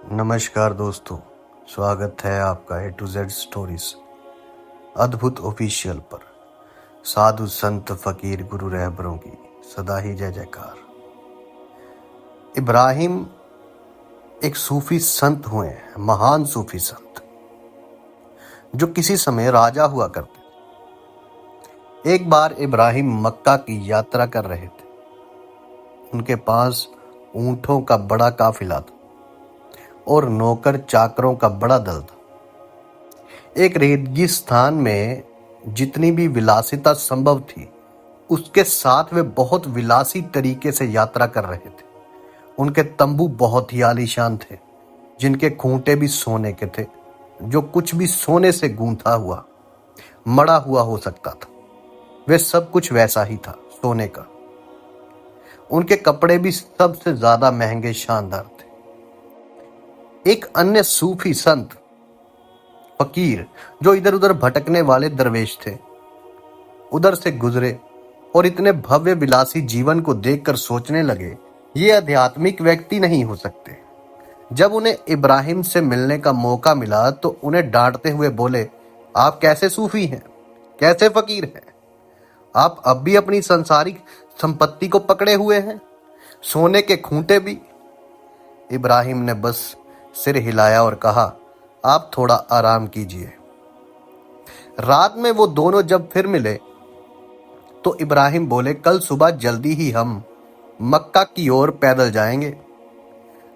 नमस्कार दोस्तों, स्वागत है आपका A to Z स्टोरीज अद्भुत ऑफिशियल पर। साधु संत फकीर गुरु रहबरों की सदा ही जय जयकार। इब्राहिम एक सूफी संत हुए हैं, महान सूफी संत जो किसी समय राजा हुआ करते। एक बार इब्राहिम मक्का की यात्रा कर रहे थे। उनके पास ऊंटों का बड़ा काफिला था और नौकर चाकरों का बड़ा दल था। एक रेगिस्तान में जितनी भी विलासिता संभव थी, उसके साथ वे बहुत विलासी तरीके से यात्रा कर रहे थे। उनके तंबू बहुत ही आलीशान थे, जिनके खूंटे भी सोने के थे। जो कुछ भी सोने से गूंथा हुआ, मड़ा हुआ हो सकता था, वे सब कुछ वैसा ही था, सोने का। उनके कपड़े भी सबसे ज्यादा महंगे, शानदार थे। एक अन्य सूफी संत फकीर जो इधर उधर भटकने वाले दरवेश थे, उधर से गुजरे और इतने भव्य विलासी जीवन को देखकर सोचने लगे, ये आध्यात्मिक व्यक्ति नहीं हो सकते। जब उन्हें इब्राहिम से मिलने का मौका मिला तो उन्हें डांटते हुए बोले, आप कैसे सूफी हैं, कैसे फकीर हैं? आप अब भी अपनी सांसारिक संपत्ति को पकड़े हुए हैं, सोने के खूंटे भी। इब्राहिम ने बस सिर हिलाया और कहा, आप थोड़ा आराम कीजिए। रात में वो दोनों जब फिर मिले तो इब्राहिम बोले, कल सुबह जल्दी ही हम मक्का की ओर पैदल जाएंगे।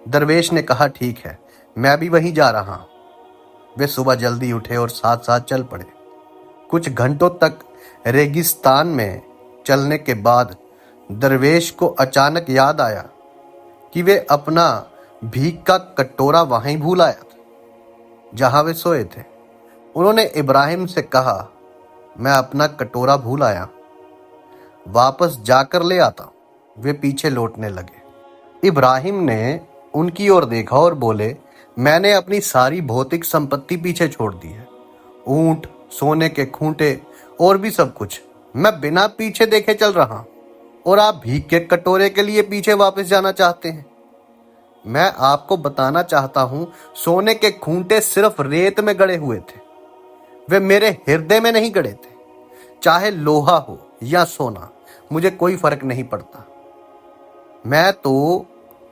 दरवेश ने कहा, ठीक है, मैं भी वहीं जा रहा हूं। वे सुबह जल्दी उठे और साथ साथ चल पड़े। कुछ घंटों तक रेगिस्तान में चलने के बाद दरवेश को अचानक याद आया कि वे अपना भीख का कटोरा वहीं भूल आया था, जहां वे सोए थे। उन्होंने इब्राहिम से कहा, मैं अपना कटोरा भूल आया, वापस जाकर ले आता हूं। वे पीछे लौटने लगे। इब्राहिम ने उनकी ओर देखा और बोले, मैंने अपनी सारी भौतिक संपत्ति पीछे छोड़ दी है, ऊंट, सोने के खूंटे और भी सब कुछ। मैं बिना पीछे देखे चल रहा हूं और आप भीख के कटोरे के लिए पीछे वापस जाना चाहते हैं। मैं आपको बताना चाहता हूं, सोने के खूंटे सिर्फ रेत में गड़े हुए थे, वे मेरे हृदय में नहीं गड़े थे। चाहे लोहा हो या सोना, मुझे कोई फर्क नहीं पड़ता।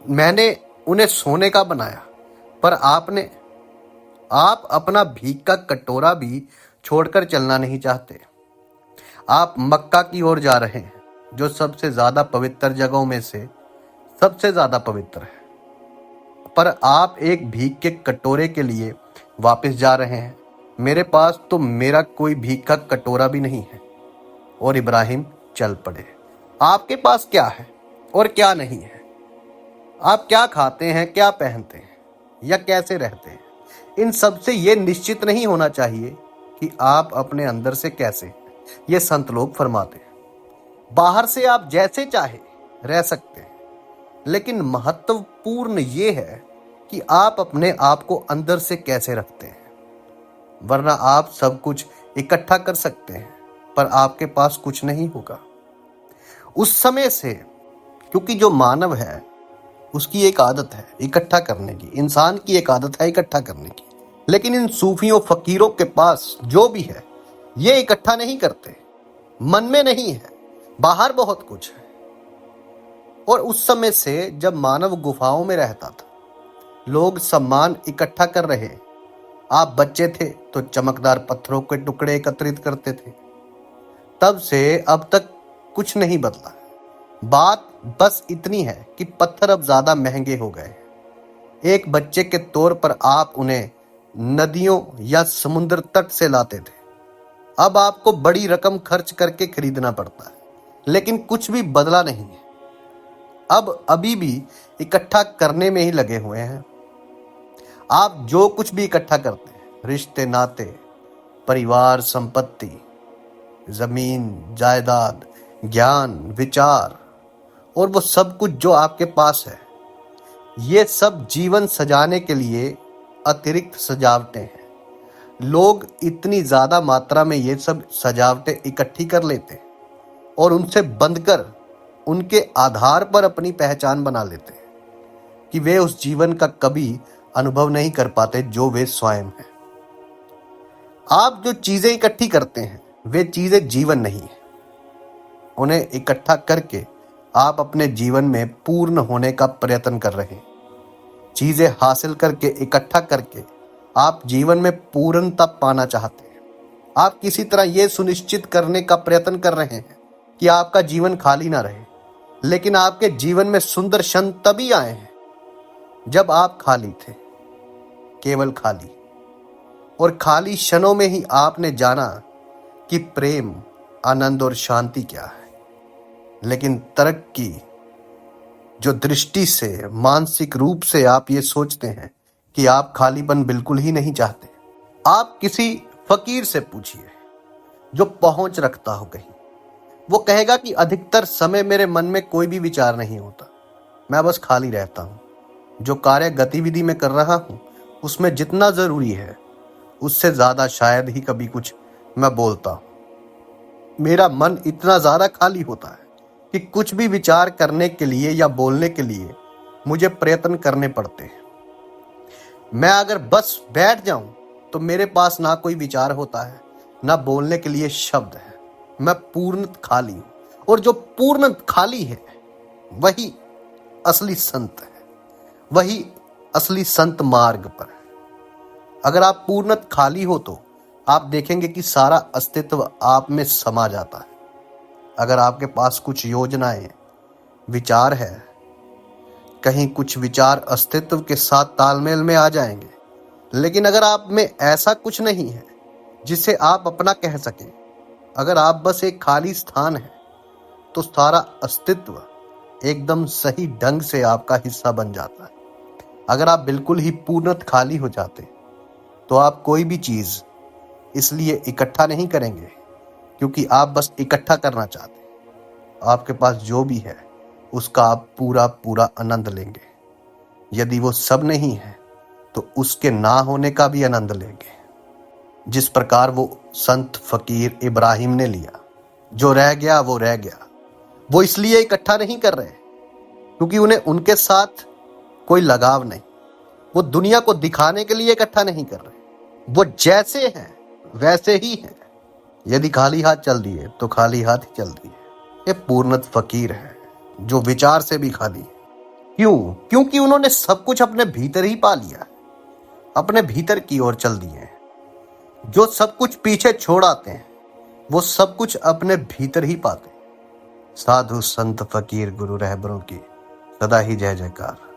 मैंने उन्हें सोने का बनाया, पर आप अपना भीख का कटोरा भी छोड़कर चलना नहीं चाहते। आप मक्का की ओर जा रहे हैं, जो सबसे ज्यादा पवित्र जगहों में से सबसे ज्यादा पवित्र है, पर आप एक भीख के कटोरे के लिए वापस जा रहे हैं। मेरे पास तो मेरा कोई भीख का कटोरा भी नहीं है। और इब्राहिम चल पड़े। आपके पास क्या है और क्या नहीं है? आप क्या खाते हैं, क्या पहनते हैं या कैसे रहते हैं? इन सब से ये निश्चित नहीं होना चाहिए कि आप अपने अंदर से कैसे हैं। ये संत लोग फरमाते हैं, बाहर से आप जैसे चाहे रह सकते हैं, लेकिन महत्वपूर्ण ये है कि आप अपने आप को अंदर से कैसे रखते हैं। वरना आप सब कुछ इकट्ठा कर सकते हैं, पर आपके पास कुछ नहीं होगा। उस समय से, क्योंकि जो मानव है उसकी एक आदत है इकट्ठा करने की, इंसान की एक आदत है इकट्ठा करने की। लेकिन इन सूफियों फकीरों के पास जो भी है, ये इकट्ठा नहीं करते। मन में नहीं है, बाहर बहुत कुछ है। और उस समय से जब मानव गुफाओं में रहता था, लोग सम्मान इकट्ठा कर रहे। आप बच्चे थे तो चमकदार पत्थरों के टुकड़े एकत्रित करते थे। तब से अब तक कुछ नहीं बदला। बात बस इतनी है कि पत्थर अब ज्यादा महंगे हो गए। एक बच्चे के तौर पर आप उन्हें नदियों या समुद्र तट से लाते थे। अब आपको बड़ी रकम खर्च करके खरीदना पड़ता है, लेकिन कुछ भी बदला नहीं है। अब अभी भी इकट्ठा करने में ही लगे हुए हैं। आप जो कुछ भी इकट्ठा करते हैं, रिश्ते, नाते, परिवार, संपत्ति, जमीन, जायदाद, ज्ञान, विचार और वो सब कुछ जो आपके पास है, ये सब जीवन सजाने के लिए अतिरिक्त सजावटें हैं। लोग इतनी ज्यादा मात्रा में ये सब सजावटें इकट्ठी कर लेते हैं और उनसे बंधकर उनके आधार पर अपनी पहचान बना लेते हैं कि वे उस जीवन का कभी अनुभव नहीं कर पाते जो वे स्वयं हैं। आप जो चीजें इकट्ठी करते हैं वे चीजें जीवन नहीं है। उन्हें इकट्ठा करके आप अपने जीवन में पूर्ण होने का प्रयत्न कर रहे हैं। चीजें हासिल करके, इकट्ठा करके आप जीवन में पूर्णता पाना चाहते हैं। आप किसी तरह यह सुनिश्चित करने का प्रयत्न कर रहे हैं कि आपका जीवन खाली ना रहे। लेकिन आपके जीवन में सुंदर क्षण तभी आए हैं जब आप खाली थे, केवल खाली। और खाली क्षणों में ही आपने जाना कि प्रेम, आनंद और शांति क्या है। लेकिन तर्क की जो दृष्टि से, मानसिक रूप से आप ये सोचते हैं कि आप खालीपन बिल्कुल ही नहीं चाहते। आप किसी फकीर से पूछिए जो पहुंच रखता हो कहीं, वो कहेगा कि अधिकतर समय मेरे मन में कोई भी विचार नहीं होता, मैं बस खाली रहता हूं। जो कार्य गतिविधि में कर रहा हूं उसमें जितना जरूरी है उससे ज्यादा शायद ही कभी कुछ मैं बोलता हूं। मेरा मन इतना ज्यादा खाली होता है कि कुछ भी विचार करने के लिए या बोलने के लिए मुझे प्रयत्न करने पड़ते हैं। मैं अगर बस बैठ जाऊं तो मेरे पास ना कोई विचार होता है, ना बोलने के लिए शब्द है। मैं पूर्ण खाली हूं। और जो पूर्ण खाली है वही असली संत है, वही असली संत मार्ग पर है। अगर आप पूर्ण खाली हो तो आप देखेंगे कि सारा अस्तित्व आप में समा जाता है। अगर आपके पास कुछ योजनाएं, विचार है, कहीं कुछ विचार अस्तित्व के साथ तालमेल में आ जाएंगे। लेकिन अगर आप में ऐसा कुछ नहीं है जिसे आप अपना कह सकें, अगर आप बस एक खाली स्थान है, तो सारा अस्तित्व एकदम सही ढंग से आपका हिस्सा बन जाता है। अगर आप बिल्कुल ही पूर्णतः खाली हो जाते तो आप कोई भी चीज इसलिए इकट्ठा नहीं करेंगे क्योंकि आप बस इकट्ठा करना चाहते हैं। आपके पास जो भी है उसका आप पूरा पूरा आनंद लेंगे। यदि वो सब नहीं है तो उसके ना होने का भी आनंद लेंगे। जिस प्रकार वो संत फकीर इब्राहिम ने लिया, जो रह गया वो रह गया। वो इसलिए इकट्ठा नहीं कर रहे क्योंकि उन्हें उनके साथ कोई लगाव नहीं। वो दुनिया को दिखाने के लिए इकट्ठा नहीं कर रहे। वो जैसे हैं वैसे ही हैं। यदि खाली हाथ चल दिए तो खाली हाथ ही चल दिए। ये पूर्णत फकीर है जो विचार से भी खाली है। क्यों? क्योंकि उन्होंने सब कुछ अपने भीतर ही पा लिया, अपने भीतर की ओर चल दिए हैं। जो सब कुछ पीछे छोड़ आते हैं वो सब कुछ अपने भीतर ही पाते हैं। साधु संत फकीर गुरु रहबरों की सदा ही जय जयकार।